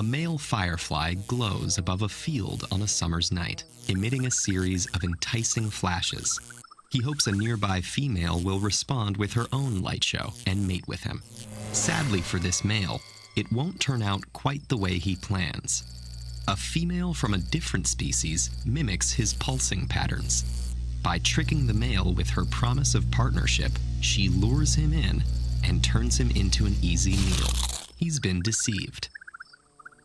A male firefly glows above a field on a summer's night, emitting a series of enticing flashes. He hopes a nearby female will respond with her own light show and mate with him. Sadly for this male, it won't turn out quite the way he plans. A female from a different species mimics his pulsing patterns. By tricking the male with her promise of partnership, she lures him in and turns him into an easy meal. He's been deceived.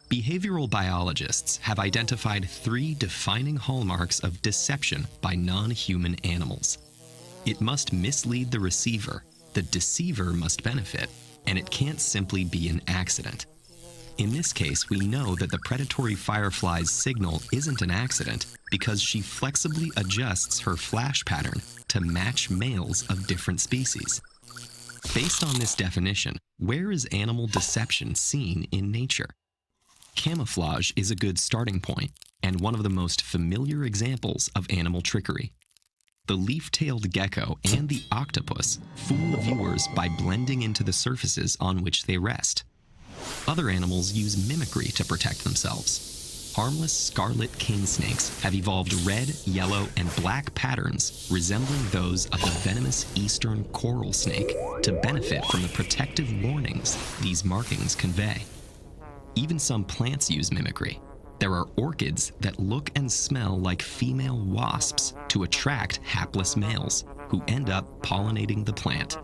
Behavioral biologists have identified 3 defining hallmarks of deception by non-human animals. It must mislead the receiver, the deceiver must benefit, and it can't simply be an accident. In this case, we know that the predatory firefly's signal isn't an accident because she flexibly adjusts her flash pattern to match males of different species. Based on this definition, where is animal deception seen in nature? Camouflage is a good starting point and one of the most familiar examples of animal trickery. The leaf-tailed gecko and the octopus fool viewers by blending into the surfaces on which they rest. Other animals use mimicry to protect themselves. Harmless scarlet king snakes have evolved red, yellow, and black patterns resembling those of the venomous eastern coral snake to benefit from the protective warnings these markings convey. Even some plants use mimicry. There are orchids that look and smell like female wasps to attract hapless males, who end up pollinating the plant.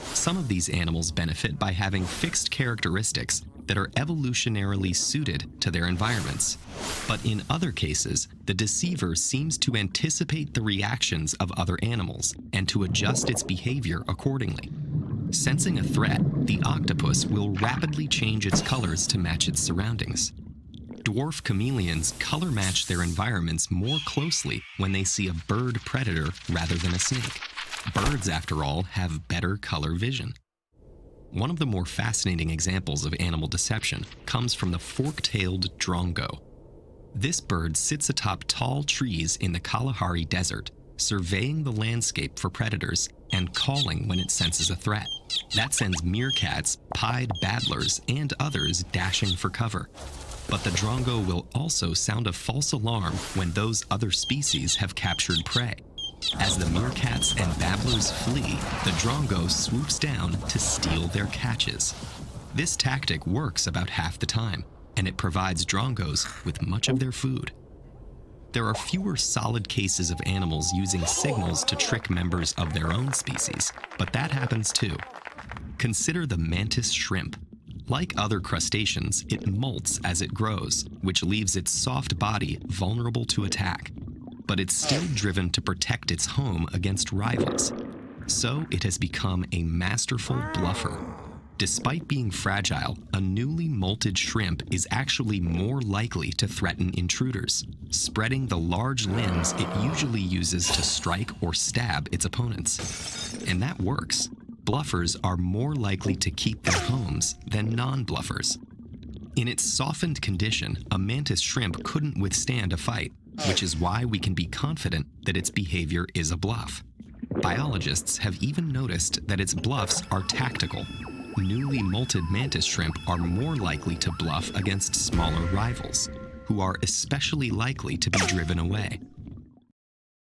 Some of these animals benefit by having fixed characteristics that are evolutionarily suited to their environments. But in other cases, the deceiver seems to anticipate the reactions of other animals and to adjust its behavior accordingly. Sensing a threat, the octopus will rapidly change its colors to match its surroundings. Dwarf chameleons color match their environments more closely when they see a bird predator rather than a snake. Birds, after all, have better color vision. One of the more fascinating examples of animal deception comes from the fork-tailed drongo. This bird sits atop tall trees in the Kalahari Desert, surveying the landscape for predators and calling when it senses a threat. That sends meerkats, pied babblers, and others dashing for cover. But the drongo will also sound a false alarm when those other species have captured prey. As the meerkats and babblers flee, the drongo swoops down to steal their catches. This tactic works about half the time, and it provides drongos with much of their food. There are fewer solid cases of animals using signals to trick members of their own species, but that happens too. Consider the mantis shrimp. Like other crustaceans, it molts as it grows, which leaves its soft body vulnerable to attack. But it's still driven to protect its home against rivals. So it has become a masterful bluffer. Despite being fragile, a newly molted shrimp is actually more likely to threaten intruders, spreading the large limbs it usually uses to strike or stab its opponents. And that works. Bluffers are more likely to keep their homes than non-bluffers. In its softened condition, a mantis shrimp couldn't withstand a fight, which is why we can be confident that its behavior is a bluff. Biologists have even noticed that its bluffs are tactical. Newly molted mantis shrimp are more likely to bluff against smaller rivals, who are especially likely to be driven away.